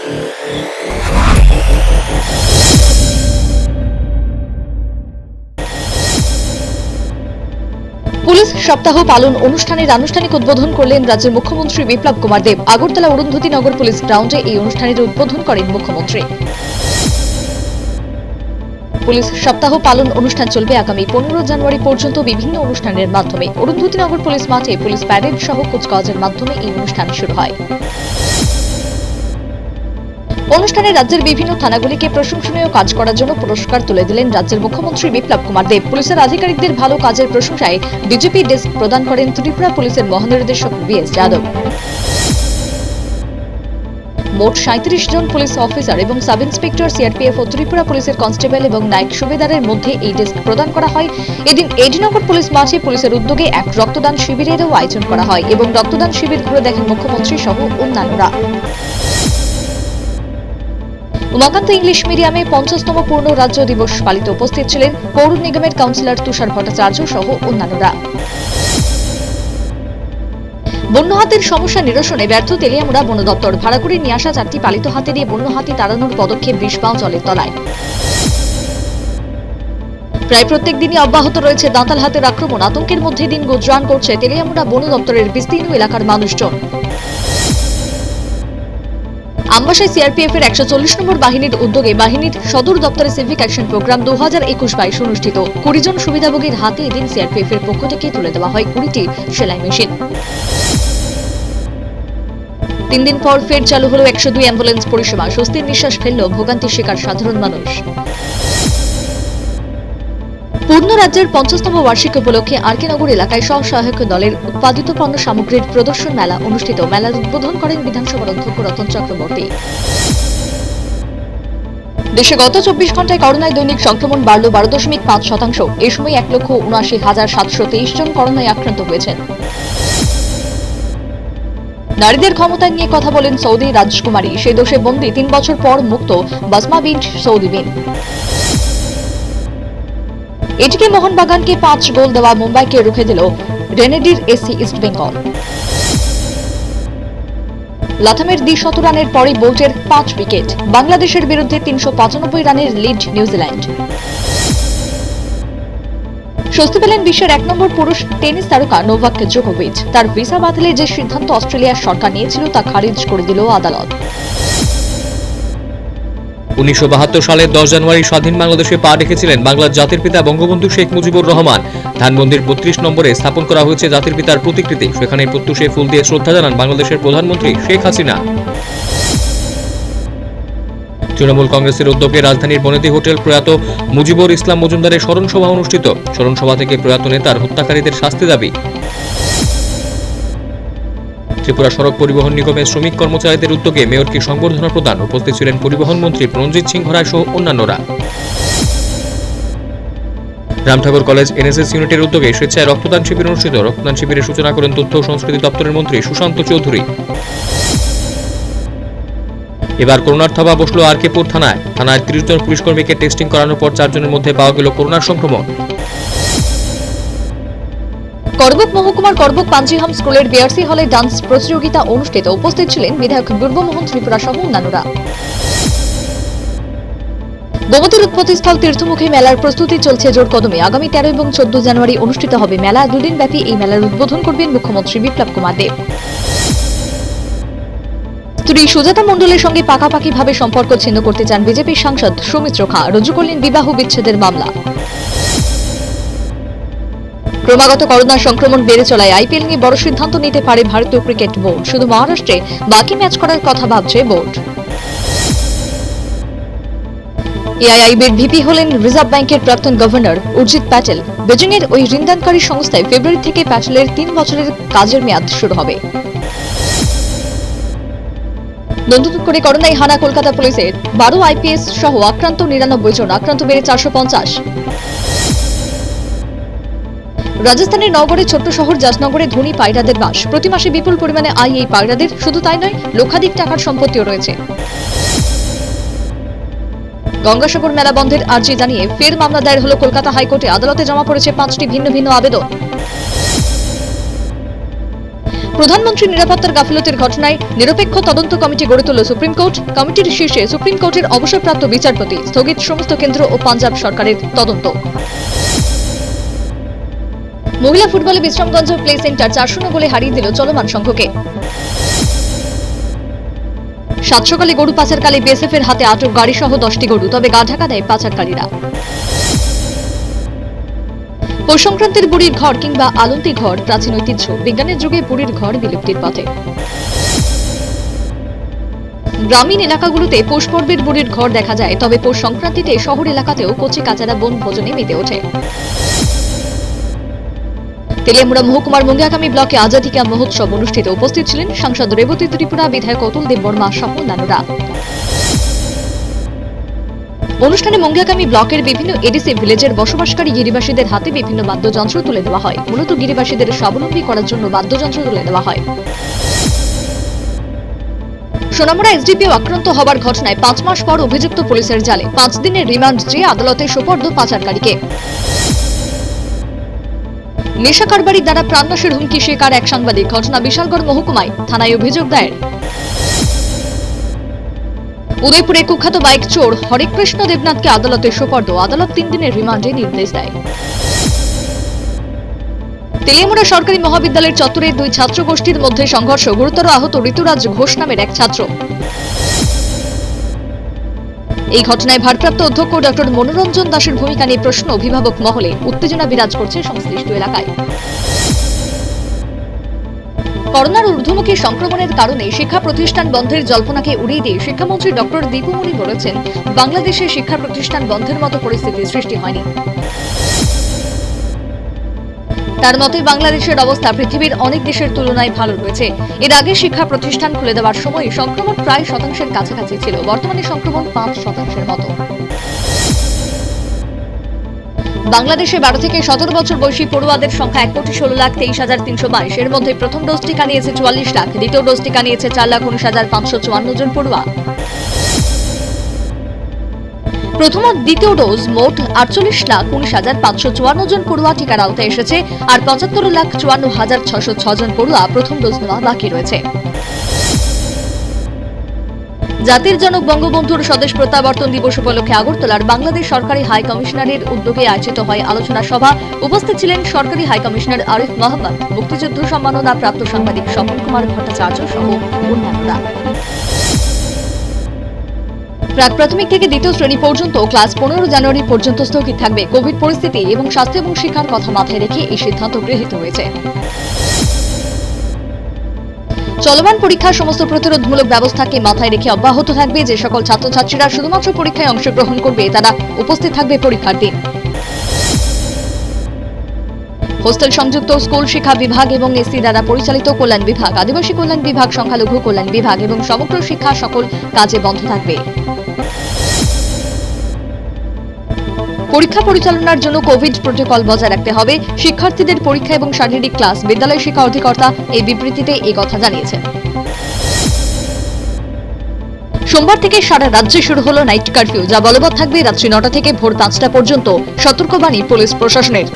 Police সপ্তাহ পালন অনুষ্ঠানের আনুষ্ঠানিক উদ্বোধন করলেন রাজ্যের মুখ্যমন্ত্রী বিপ্লব কুমার দেব। আগরতলা অরুন্ধতী নগর পুলিশ গ্রাউন্ডে এই অনুষ্ঠানের উদ্বোধন করেন মুখ্যমন্ত্রী। পুলিশ সপ্তাহ পালন অনুষ্ঠান চলবে আগামী 15 জানুয়ারি পর্যন্ত বিভিন্ন অনুষ্ঠানের মাধ্যমে। অরুন্ধতী নগর পুলিশ মাঠে পুলিশ প্যারেড সহ কুচকাওয়াজের মাধ্যমে এই অনুষ্ঠান শুরু হয়। অনুষ্ঠানে রাজ্যের বিভিন্ন থানাগুলিকে প্রশংসনীয় কাজ করার জন্য পুরস্কার তুলে দিলেন রাজ্যের মুখ্যমন্ত্রী বিপ্লব কুমার দেব। পুলিশের আধিকারিকদের ভালো কাজের প্রশংসায় ডিজিপি ডেস্ক প্রদান করেন ত্রিপুরা পুলিশের মহানির্দেশক বিএস যাদব। মোট 37 জন পুলিশ অফিসার এবং সাব ইন্সপেক্টর, সিআরপিএফ ও ত্রিপুরা পুলিশের কনস্টেবল এবং নাইক সুবেদারের মধ্যে এই ডেস্ক প্রদান করা হয়। এদিন এডিনগর পুলিশ মাঠে পুলিশের উদ্যোগে এক রক্তদান শিবিরেরও আয়োজন করা হয় এবং রক্তদান শিবির ঘুরে দেখেন মুখ্যমন্ত্রী সহ অন্যান্যরা। উমাকান্ত ইংলিশ মিডিয়ামে 50তম পূর্ণ রাজ্য দিবস পালিত উপস্থিত ছিলেন পৌর নিগমের কাউন্সিলর তুষার ভট্টাচার্য সহ অন্যান্যরা। বন্য হাতির সমস্যা নিরসনে ব্যর্থ তেলিয়ামুড়া বন দপ্তর। ভাড়া করে নিয়ে আসা 4টি পালিত হাতি দিয়ে বন্য হাতি তাড়ানোর পদক্ষেপ 20 পাও জলের তলায়। প্রায় প্রত্যেক দিনই অব্যাহত রয়েছে দাঁতাল হাতির আক্রমণ। আতঙ্কের মধ্যে দিন গুজরান করছে তেলিয়ামুড়া বন দপ্তরের বিস্তীর্ণ এলাকার মানুষজন। আমবাসায় সিআরপিএফ এর 140 নম্বর বাহিনীর উদ্যোগে বাহিনীর সদর দপ্তরে সিভিক অ্যাকশন প্রোগ্রাম 2021-22 অনুষ্ঠিত। 20 জন সুবিধাভোগীর হাতে এদিন সিআরপিএফ এর পক্ষ থেকে তুলে দেওয়া হয় 20টি সেলাই মেশিন। 3 দিন পর ফের চালু হলো 102 অ্যাম্বুলেন্স পরিষেবা। স্বস্তির নিঃশ্বাস ফেলল ভোগান্তির শিকার সাধারণ মানুষ। পূর্ণ রাজ্যের 50তম বার্ষিক উপলক্ষে আরকেনগর এলাকায় স্বসহায়ক দলের উৎপাদিত পণ্য সামগ্রীর প্রদর্শন মেলা অনুষ্ঠিত। মেলার উদ্বোধন করেন বিধানসভার অধ্যক্ষ রতন চক্রবর্তী। দেশে গত 24 ঘন্টায় করোনায় দৈনিক সংক্রমণ বাড়ল 12.5%। এই সময় 1,79,723 জন করোনায় আক্রান্ত হয়েছেন। নারীদের ক্ষমতা নিয়ে কথা বলেন সৌদি রাজকুমারী। সেই দোষে বন্দী 3 বছর পর মুক্ত বাসমা বিনট সৌদি বিন। এটিকে মোহনবাগানকে 5 গোল দেওয়া মুম্বাইকে রুখে দিল রেনেডির এসি ইস্ট বেঙ্গল। লাথামের 200 রানের পরই বোল্টের 5 উইকেট। বাংলাদেশের বিরুদ্ধে 395 রানের লিড নিউজিল্যান্ড। স্বস্তি পেলেন বিশ্বের 1 নম্বর পুরুষ টেনিস তারকা নোভাক জোকোভিচ। তার ভিসা বাতিলের যে সিদ্ধান্ত অস্ট্রেলিয়ার সরকার নিয়েছিল তা খারিজ করে দিল আদালত। 1972 সালের 10 জানুয়ারি স্বাধীন বাংলাদেশে পা রেখেছিলেন বাংলার জাতির পিতা বঙ্গবন্ধু শেখ মুজিবুর রহমান। ধানমন্দির 32 নম্বরে স্থাপন করা হয়েছে জাতির পিতার প্রতিকৃতি। সেখানে প্রত্যুষে ফুল দিয়ে শ্রদ্ধা জানান বাংলাদেশের প্রধানমন্ত্রী শেখ হাসিনা। তৃণমূল কংগ্রেসের উদ্যোগে রাজধানীর বনেদি হোটেল প্রয়াত মুজিবুর ইসলাম মজুমদারের স্মরণ সভা অনুষ্ঠিত। স্মরণ সভা থেকে প্রয়াত নেতার হত্যাকারীদের শাস্তি দাবি। ত্রিপুরা সড়ক পরিবহন নিগমের শ্রমিক কর্মচারীদের উদ্যোগে মেয়রকে সংবর্ধনা প্রদান। উপস্থিত ছিলেন পরিবহন মন্ত্রী প্রণজিৎ সিং ঘরাই সহ অন্যান্যরা। রামঠাকুর কলেজ এনএসএস ইউনিটের উদ্যোগে স্বেচ্ছায় রক্তদান শিবির অনুষ্ঠিত। রক্তদান শিবিরের সূচনা করেন তথ্য ও সংস্কৃতি দপ্তরের মন্ত্রী সুশান্ত চৌধুরী। এবার করোনার থাবা বসল আরকেপুর থানায়। 30 জন পুলিশকর্মীকে টেস্টিং করানোর পর 4 জনের মধ্যে পাওয়া গেল করোনার সংক্রমণ। করবুক মহকুমার করবুক পাঞ্জিহাম স্কুলের বিআরসি হলে ডান্স প্রতিযোগিতা অনুষ্ঠিত। উপস্থিত ছিলেন বিধায়ক দুর্বমোহন ত্রিপুরা সহ অন্যান্যরা। গোমতীর উৎপত্তিস্থল তীর্থমুখী মেলার প্রস্তুতি চলছে জোর কদমে। আগামী 13 এবং 14 জানুয়ারি অনুষ্ঠিত হবে মেলা। 2 দিন ব্যাপী এই মেলার উদ্বোধন করবেন মুখ্যমন্ত্রী বিপ্লব কুমার দেব। স্ত্রী সুজাতা মণ্ডলের সঙ্গে পাকাপাকিভাবে সম্পর্ক ছিন্ন করতে চান বিজেপির সাংসদ সৌমিত্র খাঁ। রুজু করলেন বিবাহ বিচ্ছেদের মামলা। ক্রমাগত করোনা সংক্রমণ বেড়ে চলায় আইপিএল নিয়ে বড় সিদ্ধান্ত নিতে পারে ভারতীয় ক্রিকেট বোর্ড। শুধু মহারাষ্ট্রে বাকি ম্যাচ করার কথা ভাবছে বোর্ড। এআইআইবির ভিপি হলেন রিজার্ভ ব্যাংকের প্রাক্তন গভর্নর উর্জিত প্যাটেল। বেজিংয়ের ওই ঋণদানকারী সংস্থায় ফেব্রুয়ারি থেকে প্যাটেলের 3 বছরের কাজের মেয়াদ শুরু হবে। নতুন করে করোনায় হানা কলকাতা পুলিশের 12 আইপিএস সহ আক্রান্ত 99 জন। আক্রান্ত বেড়ে 450। রাজস্থানের নগরের ছোট্ট শহর জাজনগরে ধনী পায়রাদের বাস। প্রতি মাসে বিপুল পরিমাণে আয় এই পায়রাদের। শুধু তাই নয়, লক্ষাধিক টাকার সম্পত্তিও রয়েছে। গঙ্গাসাগর মেলা বন্ধের আর্জি জানিয়ে ফের মামলা দায়ের হলো কলকাতা হাইকোর্টে। আদালতে জমা পড়েছে 5টি ভিন্ন ভিন্ন আবেদন। প্রধানমন্ত্রী নিরাপত্তার গাফিলতির ঘটনায় নিরপেক্ষ তদন্ত কমিটি গড়ে তুলল সুপ্রিম কোর্ট। কমিটির শীর্ষে সুপ্রিম কোর্টের অবসরপ্রাপ্ত বিচারপতি, স্থগিত সমস্ত কেন্দ্র ও পাঞ্জাব সরকারের তদন্ত। মহিলা ফুটবলে বিশ্রামগঞ্জ প্লে সেন্টার 4-0 গোলে হারিয়ে দিল চলমান সংঘকে। সাত সকালে গরু পাচারকালে বিএসএফ এর হাতে আটক গাড়ি সহ 10টি গরু, তবে গা ঢাকা দেয় পাচারকারীরা। পৌষ সংক্রান্তির বুড়ির ঘর কিংবা আলন্তি ঘর প্রাচীন ঐতিহ্য, বিজ্ঞানের যুগে বুড়ির ঘর বিলুপ্তির পথে। গ্রামীণ এলাকাগুলোতে পৌষ পর্বের বুড়ির ঘর দেখা যায়, তবে পৌষ সংক্রান্তিতে শহর এলাকাতেও কচি কাচারা বন ভোজনে মেতে ওঠে। তেলিয়ামুড়া মহকুমার মুঙ্গিয়াকামী ব্লকে আজাদী কা মহোৎসব অনুষ্ঠিত। উপস্থিত ছিলেন সাংসদ রেবতী ত্রিপুরা, বিধায়ক অতুল দেববর্মা সহ অন্যান্যরা। অনুষ্ঠানে মুঙ্গিয়াকামী ব্লকের বিভিন্ন এডিসি ভিলেজের বসবাসকারী গিরিবাসীদের হাতে বিভিন্ন বাদ্যযন্ত্র তুলে দেওয়া হয়। মূলত গিরিবাসীদের স্বাবলম্বী করার জন্য বাদ্যযন্ত্র তুলে দেওয়া হয়। সোনামুড়া এসডিপিও আক্রান্ত হবার ঘটনায় 5 মাস পর অভিযুক্ত পুলিশের জালে, 5 দিনের রিমান্ড চেয়ে আদালতে সোপর্দ পাচারকারীকে। নেশা কারবারির দ্বারা প্রাণনাশের হুমকি শিকার এক সাংবাদিক, ঘটনা বিশালগড় মহকুমায়, থানায় অভিযোগ দায়ের। উদয়পুরে কুখ্যাত বাইক চোর হরেকৃষ্ণ দেবনাথকে আদালতে সোপর্দ, আদালত 3 দিনের রিমান্ডে নির্দেশ দেয়। তেলিয়ামুড়া সরকারি মহাবিদ্যালয়ের চত্বরে 2 ছাত্র গোষ্ঠীর মধ্যে সংঘর্ষ, গুরুতর আহত ঋতুরাজ ঘোষ নামের এক ছাত্র। এই ঘটনায় ভারপ্রাপ্ত অধ্যক্ষ ডক্টর মনোরঞ্জন দাসের ভূমিকা নিয়ে প্রশ্ন অভিভাবক মহলে, উত্তেজনা বিরাজ করছে সংশ্লিষ্ট এলাকায়। করোনার ঊর্ধ্বমুখী সংক্রমণের কারণে শিক্ষা প্রতিষ্ঠান বন্ধের জল্পনাকে উড়িয়ে দিয়ে শিক্ষামন্ত্রী ডক্টর দীপুমণি বলেছেন, বাংলাদেশে শিক্ষা প্রতিষ্ঠান বন্ধের মতো পরিস্থিতি সৃষ্টি হয়নি। তার মতে বাংলাদেশের অবস্থা পৃথিবীর অনেক দেশের তুলনায় ভালো রয়েছে। এর আগে শিক্ষা প্রতিষ্ঠান খুলে দেওয়ার সময় সংক্রমণ প্রায় 1% কাছাকাছি ছিল, বর্তমানে সংক্রমণ 5% মতো। বাংলাদেশে 12 থেকে 17 বছর বয়সী পড়ুয়াদের সংখ্যা 1,16,23,322। এর মধ্যে প্রথম ডোজ টিকা নিয়েছে 44 লাখ, দ্বিতীয় ডোজ টিকা নিয়েছে 4,19,554 জন পড়ুয়া। প্রথম ও দ্বিতীয় ডোজ মোট 48,19,554 জন পড়ুয়া টিকার আওতায় এসেছে, আর 75,54,606 জন পড়ুয়া প্রথম ডোজ নেওয়া বাকি রয়েছে। জাতির জনক বঙ্গবন্ধুর স্বদেশ প্রত্যাবর্তন দিবস উপলক্ষে আগরতলার বাংলাদেশ সরকারি হাই কমিশনারের উদ্যোগে আয়োজিত হয় আলোচনা সভা। উপস্থিত ছিলেন সরকারি হাই কমিশনার আরিফ মোহাম্মদ, মুক্তিযুদ্ধ সম্মাননা প্রাপ্ত সাংবাদিক স্বপন কুমার ভট্টাচার্য সহ অন্যান্যরা। প্রাক প্রাথমিক থেকে দ্বিতীয় শ্রেণী পর্যন্ত ক্লাস 15 জানুয়ারি পর্যন্ত স্থগিত থাকবে। কোভিড পরিস্থিতি এবং স্বাস্থ্য এবং শিক্ষার কথা মাথায় রেখে এই সিদ্ধান্ত গৃহীত হয়েছে। চলমান পরীক্ষার সমস্ত প্রতিরোধমূলক ব্যবস্থাকে মাথায় রেখে অব্যাহত থাকবে। যে সকল ছাত্রছাত্রীরা শুধুমাত্র পরীক্ষায় অংশগ্রহণ করবে তারা উপস্থিত থাকবে পরীক্ষার দিন। হোস্টেল সংযুক্ত স্কুল শিক্ষা বিভাগ এবং এসসি দ্বারা পরিচালিত কল্যাণ বিভাগ, আদিবাসী কল্যাণ বিভাগ, সংখ্যালঘু কল্যাণ বিভাগ এবং সমগ্র শিক্ষা সকল কাজে বন্ধ থাকবে। পরীক্ষা পরিচালনার জন্য কোভিড প্রটোকল বজায় রাখতে হবে। শিক্ষার্থীদের পরীক্ষা এবং শারীরিক ক্লাস, বিদ্যালয় শিক্ষা অধিকর্তা এই বিবৃতিতে এই কথা জানিয়েছেন। সোমবার থেকে সারা রাজ্যে শুরু হলো নাইট কারফিউ, যা বলবৎ থাকবে রাত্রি 9টা থেকে ভোর 5টা পর্যন্ত। সতর্কবাণী পুলিশ প্রশাসনের।